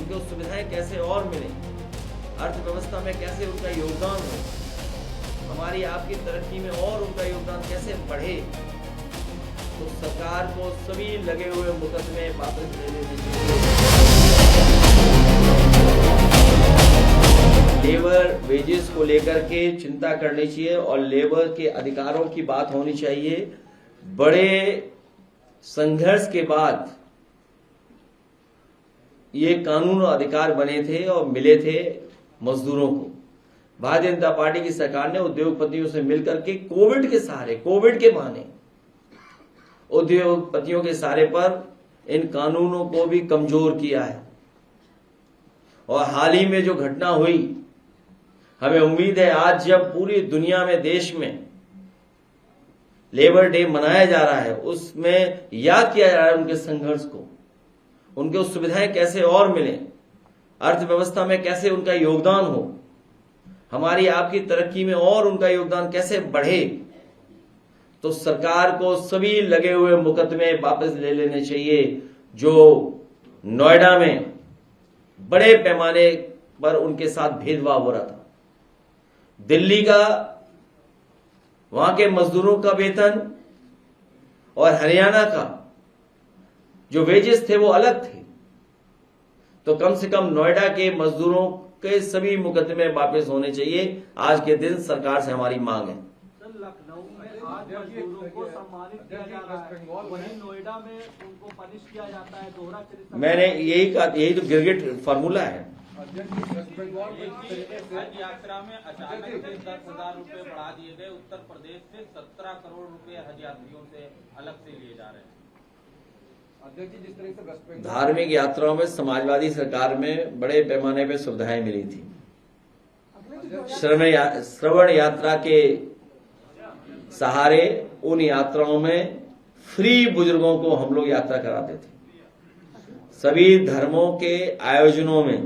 उनको सुविधाएं कैसे और मिलें, अर्थव्यवस्था में कैसे उनका योगदान हो, हमारी आपकी तरक्की में और उनका योगदान कैसे बढ़े, तो सरकार को सभी लगे हुए मुकदमे वापस ले लेने चाहिए। लेबर वेजेस को लेकर के चिंता करनी चाहिए और लेबर के अधिकारों की बात होनी चाहिए। बड़े संघर्ष के बाद ये कानून और अधिकार बने थे और मिले थे मजदूरों को। भारतीय जनता पार्टी की सरकार ने उद्योगपतियों से मिलकर के कोविड के बहाने उद्योगपतियों के सहारे पर इन कानूनों को भी कमजोर किया है। और हाल ही में जो घटना हुई, हमें उम्मीद है आज जब पूरी दुनिया में, देश में लेबर डे मनाया जा रहा है, उसमें याद किया जा रहा है उनके संघर्ष को, उनको सुविधाएं कैसे और मिलें, अर्थव्यवस्था में कैसे उनका योगदान हो, हमारी आपकी तरक्की में और उनका योगदान कैसे बढ़े, तो सरकार को सभी लगे हुए मुकदमे वापस ले लेने चाहिए। जो नोएडा में बड़े पैमाने पर उनके साथ भेदभाव हो रहा था, दिल्ली का वहां के मजदूरों का वेतन और हरियाणा का जो वेजेस थे वो अलग थे, तो कम से कम नोएडा के मजदूरों के सभी मुकदमे वापस होने चाहिए। आज के दिन सरकार से हमारी मांग है। लखनऊ में आज मजदूरों को सम्मानित किया जा रहा है, वहीं नोएडा में उनको पनिश किया जाता है। दोहरा चरित्र मैंने यही कहा, यही तो गिरगिट फार्मूला है। हज यात्रा में अचानक से 10,000 रुपए बढ़ा दिए गए। उत्तर प्रदेश से 17 करोड़ रुपए हज यात्रियों से अलग से लिए जा रहे हैं। धार्मिक यात्राओं में समाजवादी सरकार में बड़े पैमाने पे सुविधाएं मिली थी। श्रवण यात्रा के सहारे उन यात्राओं में फ्री बुजुर्गों को हम लोग यात्रा कराते थे। सभी धर्मों के आयोजनों में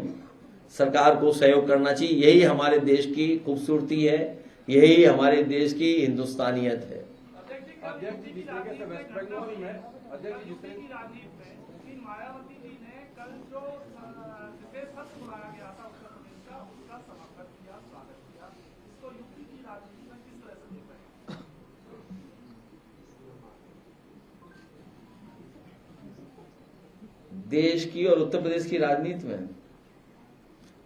सरकार को सहयोग करना चाहिए। यही हमारे देश की खूबसूरती है, यही हमारे देश की हिंदुस्तानियत है। मायावती जी ने कल जो विशेष सत्र बुलाया गया था उत्तर प्रदेश का, उसका समर्थन किया, स्वागत किया। इसको यूपी की राजनीति में किस तरह से देख रहे हैं? देश की और उत्तर प्रदेश की राजनीति में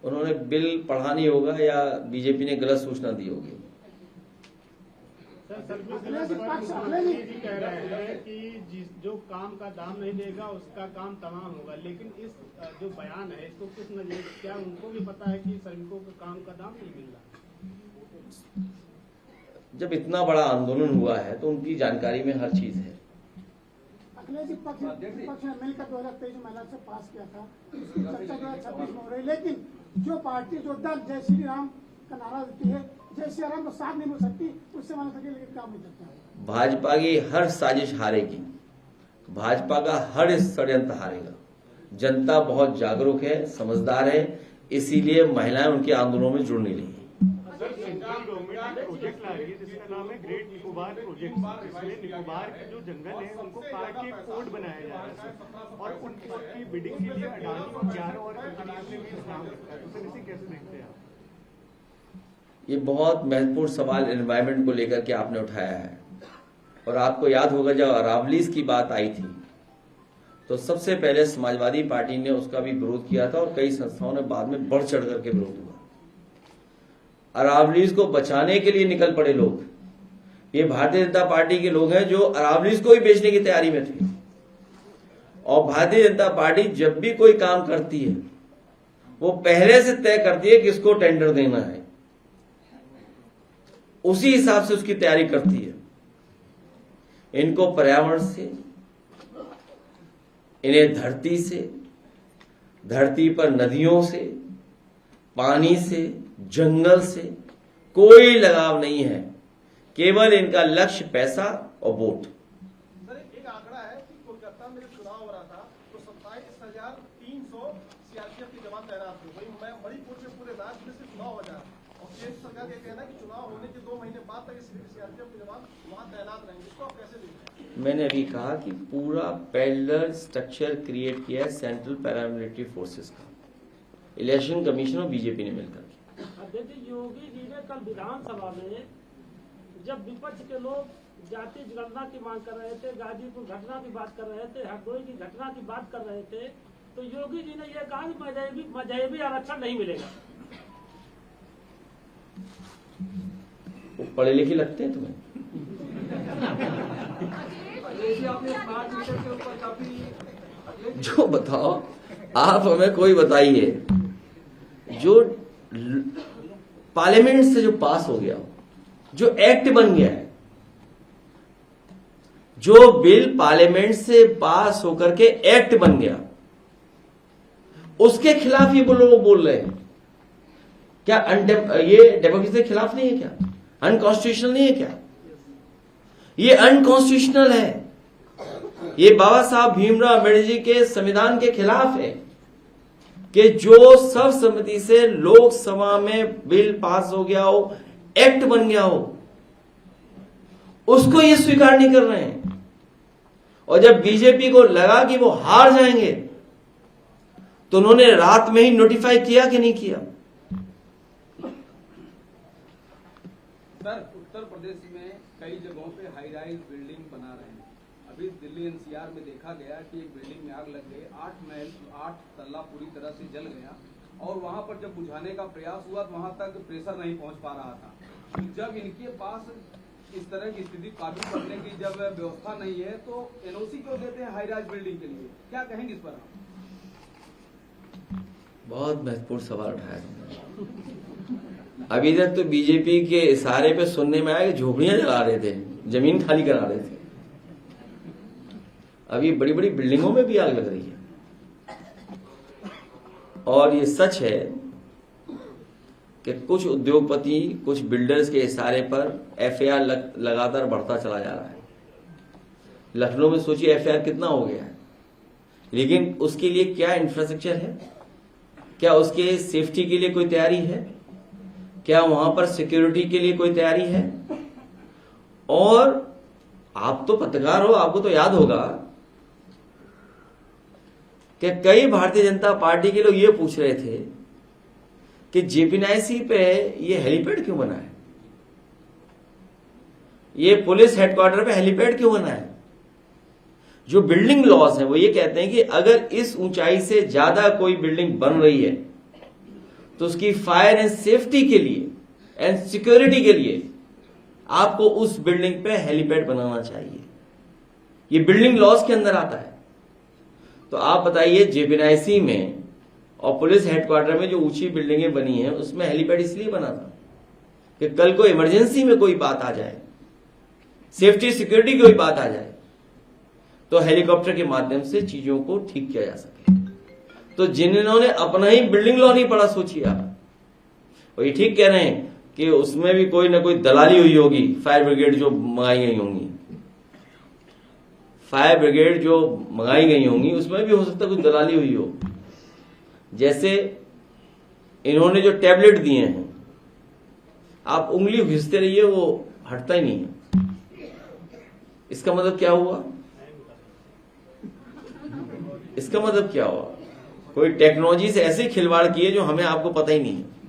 उन्होंने बिल पढ़ा नहीं होगा या बीजेपी ने गलत सूचना दी होगी। जी कह रहे हैं कि जो काम का दाम नहीं देगा उसका काम तमाम होगा, लेकिन इस जो बयान है इसको किस नजरिए, क्या उनको भी पता है कि श्रमिकों को काम का दाम नहीं मिल रहा? जब इतना बड़ा आंदोलन हुआ है तो उनकी जानकारी में हर चीज है। अखिलेश जी पक्ष ने मिलकर 2023 महिला से पास किया था, उसकी चर्चा 2026 में हो रही, लेकिन जो पार्टी जो दल जय श्री राम का नारा देती है, जय श्री राम को साथ नहीं मिल सकती, उससे मान सके, लेकिन काम नहीं चलता है। भाजपा की हर साजिश हारेगी, भाजपा का हर षड्यंत्र हारेगा। जनता बहुत जागरूक है, समझदार है, इसीलिए महिलाएं उनके आंदोलनों में जुड़ नहीं रही। प्रोजेक्ट ला रही है जिसका नाम है ग्रेट निकोबार प्रोजेक्ट। इसमें निकोबार के जो जंगल है उनको काट के पोर्ट बनाया जा रहा है और उन पोर्ट की बिडिंग के लिए अडानी और 11 और कंपनियों ने भी काम रखा है। तो सर इसे कैसे देखते हैं आप? ये बहुत महत्वपूर्ण सवाल एनवायरमेंट को लेकर के आपने उठाया है। और आपको याद होगा जब अरावलीज की बात आई थी तो सबसे पहले समाजवादी पार्टी ने उसका भी विरोध किया था और कई संस्थाओं ने बाद में बढ़ चढ़ करके विरोध हुआ। अरावलीज को बचाने के लिए निकल पड़े लोग, ये भारतीय जनता पार्टी के लोग हैं जो अरावलीज को ही बेचने की तैयारी में थे। और भारतीय जनता पार्टी जब भी कोई काम करती है वो पहले से तय करती है किसको टेंडर देना है, उसी हिसाब से उसकी तैयारी करती है। इनको पर्यावरण से, इन्हें धरती से, धरती पर नदियों से, पानी से, जंगल से कोई लगाव नहीं है। केवल इनका लक्ष्य पैसा और वोट। सर एक आंकड़ा है कि कोलकाता में चुनाव हो रहा था तो 27,300 सीआरपीएफ के जवान तैनात थे। वही मणिपुर में पूरे राज्य में से चुनाव हो जाए और केंद्र सरकार का कहना है कि चुनाव होने के 2 महीने बाद तक सीआरपीएफ के जवान वहां तैनात रहेंगे। इसको आप कैसे देखते हैं? मैंने अभी कहा कि पूरा पैरेलल स्ट्रक्चर क्रिएट किया है सेंट्रल पैरामिलिट्री फोर्सेस का। इलेक्शन कमीशन और बीजेपी ने मिलकर किया। अध्यक्ष जी, योगी जी ने कल विधानसभा में जब विपक्ष के लोग जाति जनगणना की मांग कर रहे थे, गाजीपुर घटना की बात कर रहे थे, हरदोई की घटना की बात कर रहे थे, तो योगी जी ने यह कहा कि मजहबी आरक्षण नहीं मिलेगा। वो पढ़े लिखे लगते हैं तुम्हें? जो बताओ, आप हमें कोई बताइए जो पार्लियामेंट से जो पास हो गया हो, जो एक्ट बन गया है, जो बिल पार्लियामेंट से पास होकर के एक्ट बन गया, उसके खिलाफ ये लोग बोल रहे हैं क्या? ये डेमोक्रेसी के खिलाफ नहीं है क्या? अनकॉन्स्टिट्यूशनल नहीं है क्या? ये अनकॉन्स्टिट्यूशनल है। ये बाबा साहब भीमराव अम्बेडकर जी के संविधान के खिलाफ है कि जो सर्वसम्मति से लोकसभा में बिल पास हो गया हो, एक्ट बन गया हो, उसको ये स्वीकार नहीं कर रहे हैं। और जब बीजेपी को लगा कि वो हार जाएंगे तो उन्होंने रात में ही नोटिफाई किया कि नहीं किया? सर, उत्तर प्रदेश में कई जगहों पे हाई राइज बिल्डिंग बना रहे हैं। अभी दिल्ली एनसीआर में देखा गया कि एक बिल्डिंग में आग लग गई, 8 तल्ला पूरी तरह से जल गया, और वहां पर जब बुझाने का प्रयास हुआ तो वहां तक प्रेशर नहीं पहुंच पा रहा था। जब इनके पास इस तरह की स्थिति काबू करने की जब व्यवस्था नहीं है तो एनओसी क्यों देते हैं हाई राइज बिल्डिंग के लिए? क्या कहेंगे इस पर? बहुत महत्वपूर्ण सवाल उठाया तुमने। अभी तक तो बीजेपी के इशारे पे सुनने में आया कि झोपड़ियां जला रहे थे, जमीन खाली करा रहे थे। अभी बड़ी बड़ी बिल्डिंगों में भी आग लग रही है। और ये सच है कि कुछ उद्योगपति, कुछ बिल्डर्स के इशारे पर एफआईआर लगातार बढ़ता चला जा रहा है। लखनऊ में सोचिए एफआईआर कितना हो गया है, लेकिन उसके लिए क्या इंफ्रास्ट्रक्चर है? क्या उसके सेफ्टी के लिए कोई तैयारी है? क्या वहां पर सिक्योरिटी के लिए कोई तैयारी है? और आप तो पत्रकार हो, आपको तो याद होगा कि कई भारतीय जनता पार्टी के लोग ये पूछ रहे थे कि जेपीएनआईसी पे ये हेलीपैड क्यों बना है, ये पुलिस हेडक्वार्टर पे हेलीपैड क्यों बना है? जो बिल्डिंग लॉज है वो ये कहते हैं कि अगर इस ऊंचाई से ज्यादा कोई बिल्डिंग बन रही है तो उसकी फायर एंड सेफ्टी के लिए एंड सिक्योरिटी के लिए आपको उस बिल्डिंग पे हेलीपैड बनाना चाहिए। ये बिल्डिंग लॉज के अंदर आता है। तो आप बताइए, जेपीएनआईसी में और पुलिस हेडक्वार्टर में जो ऊंची बिल्डिंगें बनी हैं उसमें हेलीपैड इसलिए बना था कि कल को इमरजेंसी में कोई बात आ जाए, सेफ्टी सिक्योरिटी की कोई बात आ जाए, तो हेलीकॉप्टर के माध्यम से चीजों को ठीक किया जा सके। तो जिन्होंने अपना ही बिल्डिंग लॉ नहीं पढ़ा, सोचिए आप, और ये ठीक कह रहे हैं कि उसमें भी कोई ना कोई दलाली हुई होगी। फायर ब्रिगेड जो मंगाई गई होंगी, फायर ब्रिगेड जो मंगाई गई होंगी उसमें भी हो सकता है कुछ दलाली हुई हो। जैसे इन्होंने जो टैबलेट दिए हैं, आप उंगली घिसते रहिए वो हटता ही नहीं है। इसका मतलब क्या हुआ? इसका मतलब क्या हुआ? कोई टेक्नोलॉजी से ऐसे खिलवाड़ किए जो हमें आपको पता ही नहीं है।